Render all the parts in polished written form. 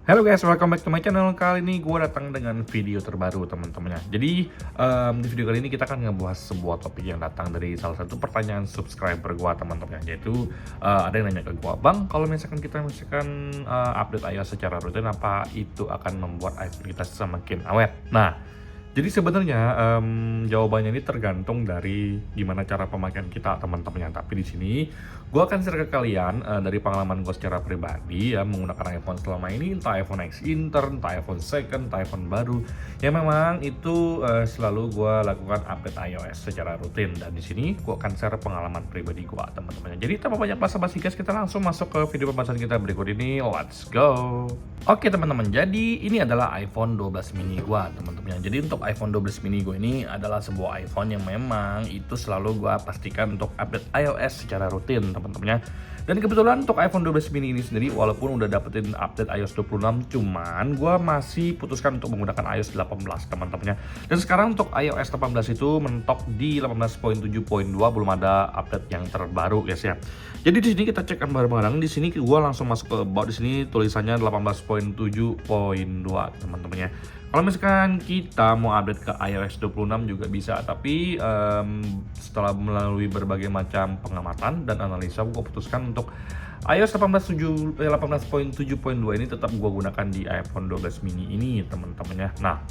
Halo guys, welcome back to my channel. Kali ini gue datang dengan video terbaru teman-temannya. Jadi di video kali ini kita akan ngebahas sebuah topik yang datang dari salah satu pertanyaan subscriber gue teman-teman. Yaitu ada yang nanya ke gue, bang, kalau misalkan kita update iOS secara rutin, apa itu akan membuat iPhone kita semakin awet? Nah, jadi sebenarnya jawabannya ini tergantung dari gimana cara pemakaian kita teman-teman. Tapi di sini gue akan share ke kalian dari pengalaman gue secara pribadi ya menggunakan iPhone selama ini, entah iPhone X intern, entah iPhone second, entah iPhone baru. Ya memang itu selalu gue lakukan update iOS secara rutin, dan di sini gue akan share pengalaman pribadi gue teman-teman. Jadi tanpa banyak basa-basi guys, kita langsung masuk ke video pembahasan kita berikut ini. Let's go. Oke teman-teman, jadi ini adalah iPhone 12 mini gue teman-teman. Jadi untuk iPhone 12 mini gue ini adalah sebuah iPhone yang memang itu selalu gue pastikan untuk update iOS secara rutin teman-temannya. Dan kebetulan untuk iPhone 12 mini ini sendiri, walaupun udah dapetin update iOS 26, cuman gue masih putuskan untuk menggunakan iOS 18 teman-temannya. Dan sekarang untuk iOS 18 itu mentok di 18.7.2, belum ada update yang terbaru guys ya. Jadi di sini kita cek bareng-bareng. Di sini gue langsung masuk ke about. Di sini tulisannya 18.7.2 teman-temannya. Kalau misalkan kita mau update ke iOS 26 juga bisa, tapi setelah melalui berbagai macam pengamatan dan analisa, gue putuskan untuk iOS 18.7.2 ini tetap gue gunakan di iPhone 12 mini ini teman-temannya. Nah,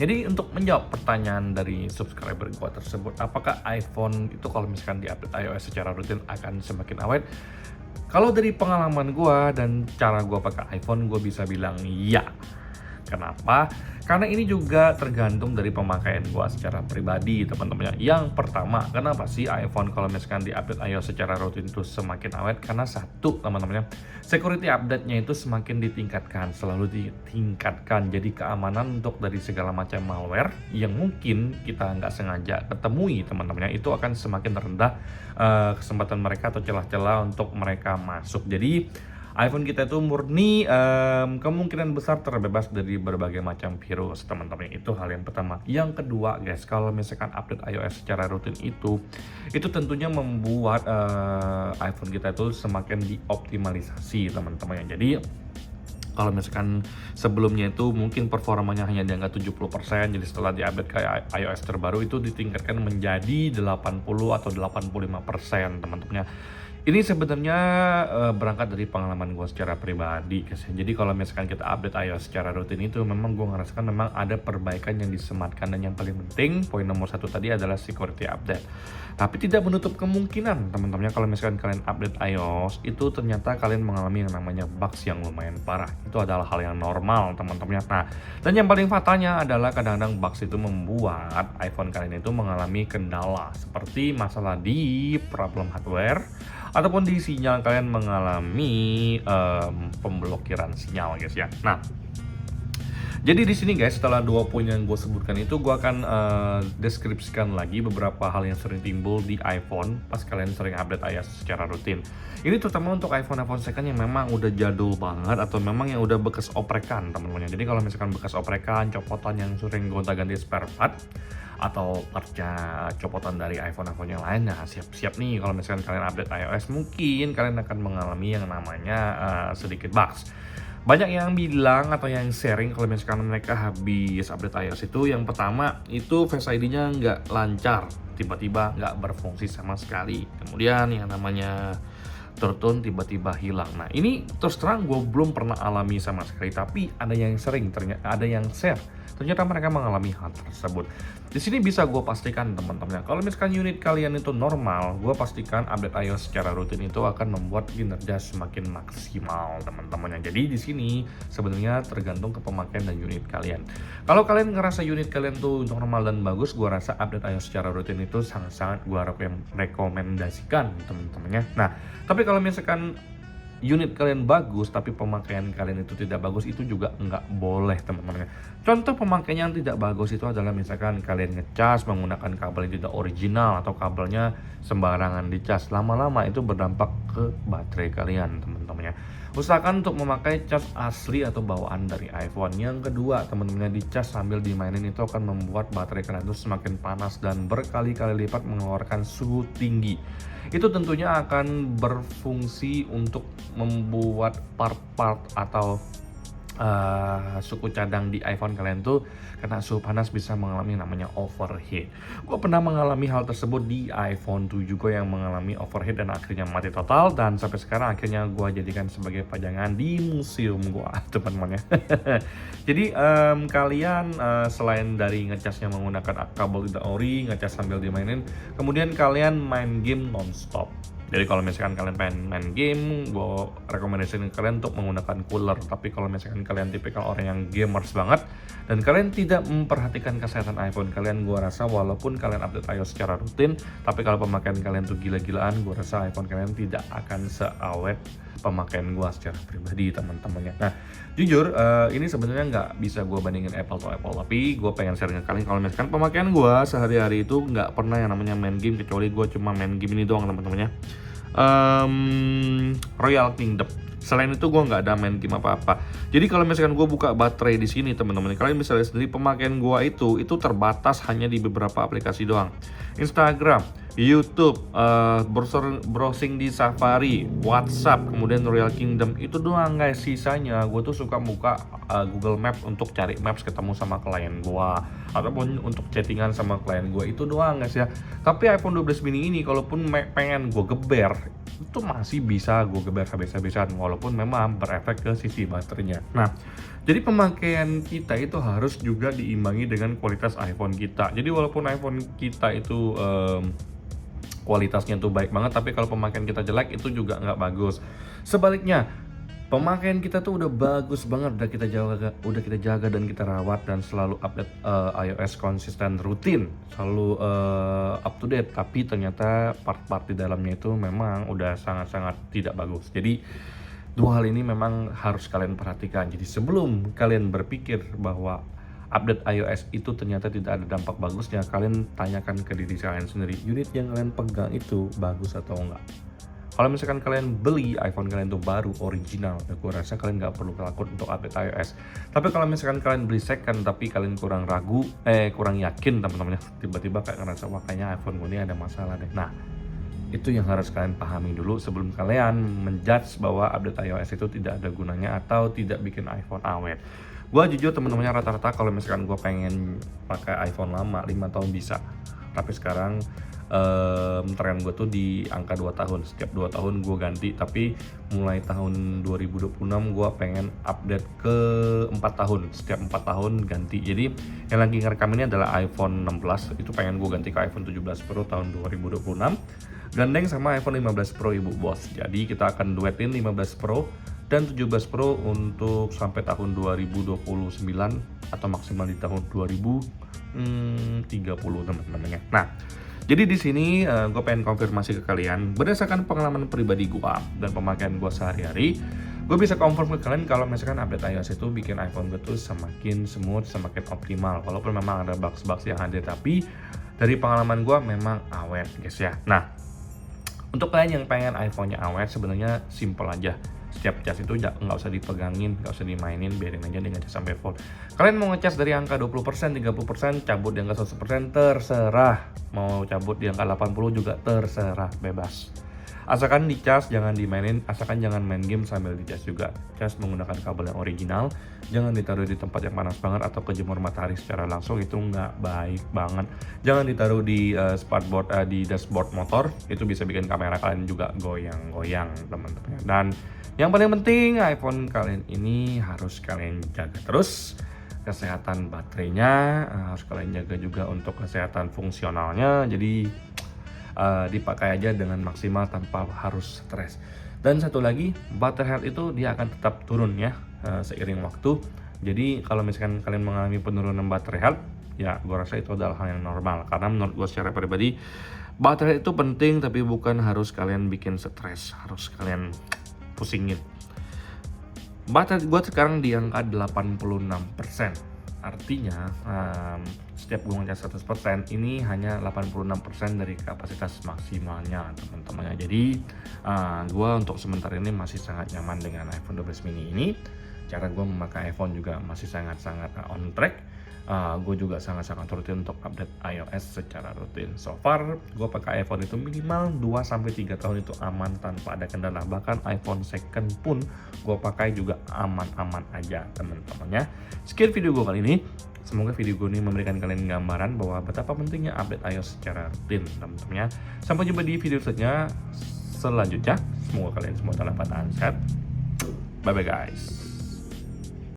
jadi untuk menjawab pertanyaan dari subscriber gue tersebut, apakah iPhone itu kalau misalkan di-update iOS secara rutin akan semakin awet? Kalau dari pengalaman gue dan cara gue pakai iPhone, gue bisa bilang iya. Kenapa? Karena ini juga tergantung dari pemakaian gua secara pribadi teman-teman. Yang pertama, kenapa sih iPhone kalau misalkan di-update iOS secara rutin itu semakin awet? Karena satu teman-teman, security update-nya itu semakin ditingkatkan, selalu ditingkatkan. Jadi keamanan untuk dari segala macam malware yang mungkin kita nggak sengaja ketemui teman-teman, itu akan semakin rendah kesempatan mereka atau celah-celah untuk mereka masuk. Jadi iPhone kita itu murni kemungkinan besar terbebas dari berbagai macam virus teman-teman. Itu hal yang pertama. Yang kedua guys, kalau misalkan update iOS secara rutin itu tentunya membuat iPhone kita itu semakin dioptimalisasi teman-teman. Jadi kalau misalkan sebelumnya itu mungkin performanya hanya di angka 70%, jadi setelah diupdate ke iOS terbaru itu ditingkatkan menjadi 80 atau 85% teman-teman. Ini sebenarnya berangkat dari pengalaman gue secara pribadi guys. Jadi kalau misalkan kita update iOS secara rutin itu memang gue ngerasakan memang ada perbaikan yang disematkan, dan yang paling penting poin nomor satu tadi adalah security update. Tapi tidak menutup kemungkinan teman-teman, kalau misalkan kalian update iOS itu ternyata kalian mengalami yang namanya bugs yang lumayan parah. Itu adalah hal yang normal teman-teman. Nah, dan yang paling fatalnya adalah kadang-kadang bugs itu membuat iPhone kalian itu mengalami kendala seperti masalah di problem hardware ataupun di sinyal, kalian mengalami pemblokiran sinyal guys ya. Nah, jadi di sini guys, setelah dua poin yang gue sebutkan itu, gue akan deskripsikan lagi beberapa hal yang sering timbul di iPhone pas kalian sering update iOS secara rutin. Ini terutama untuk iPhone second yang memang udah jadul banget atau memang yang udah bekas oprekan teman-teman. Jadi kalau misalkan bekas oprekan, copotan yang sering gonta-ganti spare part atau partnya copotan dari iPhone yang lain, nah siap-siap nih kalau misalkan kalian update iOS, mungkin kalian akan mengalami yang namanya sedikit bugs. Banyak yang bilang atau yang sharing kalau misalkan mereka habis update iOS itu, yang pertama itu Face ID-nya nggak lancar, tiba-tiba nggak berfungsi sama sekali. Kemudian yang namanya turn tiba-tiba hilang. Nah ini terus terang gue belum pernah alami sama sekali, tapi ada yang sering, ternyata ada yang share, ternyata mereka mengalami hal tersebut. Di sini bisa gue pastikan teman-teman, kalau misalkan unit kalian itu normal, gue pastikan update iOS secara rutin itu akan membuat kinerja semakin maksimal teman-teman. Jadi di sini sebenarnya tergantung ke pemakaian dan unit kalian. Kalau kalian ngerasa unit kalian tuh normal dan bagus, gue rasa update iOS secara rutin itu sangat-sangat gue rekomendasikan teman-temannya. Nah, tapi kalau misalkan unit kalian bagus tapi pemakaian kalian itu tidak bagus, itu juga nggak boleh teman-teman. Contoh pemakaian yang tidak bagus itu adalah misalkan kalian ngecas menggunakan kabel yang tidak original atau kabelnya sembarangan dicas, lama-lama itu berdampak ke baterai kalian teman-teman. Usahakan untuk memakai cas asli atau bawaan dari iPhone. Yang kedua teman-teman, dicas sambil dimainin itu akan membuat baterai kalian itu semakin panas dan berkali-kali lipat mengeluarkan suhu tinggi. Itu tentunya akan berfungsi untuk membuat part-part atau suku cadang di iPhone kalian tuh kena suhu panas bisa mengalami namanya overheat. Gue pernah mengalami hal tersebut di iPhone 7 gue yang mengalami overheat dan akhirnya mati total, dan sampai sekarang akhirnya gue jadikan sebagai pajangan di museum gue teman-teman ya. Jadi kalian selain dari ngecasnya menggunakan kabel tidak ori, ngecas sambil dimainin, kemudian kalian main game nonstop. Jadi kalau misalkan kalian pengen main game, gue rekomendasikan kalian untuk menggunakan cooler. Tapi kalau misalkan kalian tipikal orang yang gamers banget dan kalian tidak memperhatikan kesehatan iPhone kalian, gue rasa walaupun kalian update iOS secara rutin, tapi kalau pemakaian kalian tuh gila-gilaan, gue rasa iPhone kalian tidak akan seawet pemakaian gue secara pribadi teman-temannya. Nah jujur ini sebenarnya nggak bisa gue bandingin Apple to Apple, tapi gue pengen share ke kalian kalau misalkan pemakaian gue sehari-hari itu nggak pernah yang namanya main game, kecuali gue cuma main game ini doang teman-temannya. Royal Kingdom. Selain itu gue nggak ada main game apa-apa. Jadi kalau misalkan gue buka baterai di sini teman-teman, kalian bisa lihat sendiri pemakaian gue itu terbatas hanya di beberapa aplikasi doang. Instagram, YouTube, browsing di Safari, WhatsApp, kemudian Royal Kingdom, itu doang guys. Sisanya gue tuh suka buka Google Maps untuk cari maps ketemu sama klien gue, ataupun untuk chattingan sama klien gue, itu doang guys ya. Tapi iPhone 12 mini ini kalaupun pengen gue geber, itu masih bisa gue geber habis-habisan, walaupun memang berefek ke sisi baterainya. Nah jadi pemakaian kita itu harus juga diimbangi dengan kualitas iPhone kita. Jadi walaupun iPhone kita itu kualitasnya tuh baik banget, tapi kalau pemakaian kita jelek itu juga nggak bagus. Sebaliknya, pemakaian kita tuh udah bagus banget, udah kita jaga dan kita rawat dan selalu update iOS konsisten rutin, selalu up to date, tapi ternyata part-part di dalamnya itu memang udah sangat-sangat tidak bagus. Jadi dua hal ini memang harus kalian perhatikan. Jadi sebelum kalian berpikir bahwa update iOS itu ternyata tidak ada dampak bagusnya, kalian tanyakan ke diri kalian sendiri, unit yang kalian pegang itu bagus atau enggak. Kalau misalkan kalian beli iPhone kalian tuh baru original, aku rasa kalian nggak perlu takut untuk update iOS. Tapi kalau misalkan kalian beli second tapi kalian kurang yakin teman-teman, tiba-tiba kayak ngerasa wah kayaknya iPhone gue ini ada masalah deh. Nah itu yang harus kalian pahami dulu sebelum kalian menjudge bahwa update iOS itu tidak ada gunanya atau tidak bikin iPhone awet. Gue jujur teman-temannya rata-rata kalau misalkan gue pengen pakai iPhone lama 5 tahun bisa, tapi sekarang tren gue tuh di angka 2 tahun. Setiap 2 tahun gue ganti, tapi mulai tahun 2026 gue pengen update ke 4 tahun. Setiap 4 tahun ganti. Jadi yang lagi ngerekam ini adalah iPhone 16, itu pengen gue ganti ke iPhone 17 Pro tahun 2026, gandeng sama iPhone 15 Pro ibu bos. Jadi kita akan duetin 15 Pro dan 17 Pro untuk sampai tahun 2029 atau maksimal di tahun 2030 teman-temannya. Nah jadi di sini gue pengen konfirmasi ke kalian berdasarkan pengalaman pribadi gue dan pemakaian gue sehari-hari. Gue bisa confirm ke kalian kalau misalkan update iOS itu bikin iPhone gue tuh semakin smooth, semakin optimal. Walaupun memang ada bugs-bugs yang ada, tapi dari pengalaman gue memang awet guys ya. Nah untuk kalian yang pengen iPhone-nya awet, sebenarnya simple aja. Setiap cas itu nggak usah dipegangin, nggak usah dimainin, biarin aja dia ngecas sampai full. Kalian mau ngecas dari angka 20%, 30%, cabut di angka 100%, terserah. Mau cabut di angka 80 juga terserah, bebas. Asalkan dicas, jangan dimainin, asalkan jangan main game sambil dicas juga. Cas menggunakan kabel yang original, jangan ditaruh di tempat yang panas banget atau kejemur matahari secara langsung, itu nggak baik banget. Jangan ditaruh di di dashboard motor, itu bisa bikin kamera kalian juga goyang-goyang teman-teman. Dan yang paling penting iPhone kalian ini harus kalian jaga terus kesehatan baterainya, harus kalian jaga juga untuk kesehatan fungsionalnya. Jadi dipakai aja dengan maksimal tanpa harus stres. Dan satu lagi, battery health itu dia akan tetap turun ya seiring waktu. Jadi kalau misalkan kalian mengalami penurunan battery health, ya gue rasa itu adalah hal yang normal. Karena menurut gue secara pribadi, battery health itu penting, tapi bukan harus kalian bikin stres, harus kalian pusingin. Baterai gue sekarang di angka 86%. Artinya setiap gue ngecas 100% ini hanya 86% dari kapasitas maksimalnya teman-teman. Jadi gue untuk sementara ini masih sangat nyaman dengan iPhone 12 mini ini. Cara gue memakai iPhone juga masih sangat-sangat on track. gue juga sangat-sangat rutin untuk update iOS secara rutin. So far, gue pakai iPhone itu minimal 2-3 tahun itu aman tanpa ada kendala. Bahkan iPhone second pun gue pakai juga aman-aman aja teman-teman ya. Sekian video gue kali ini. Semoga video gue ini memberikan kalian gambaran bahwa betapa pentingnya update iOS secara rutin teman-teman ya. Sampai jumpa di video selanjutnya. Semoga kalian semua dalam keadaan sehat. Bye bye guys.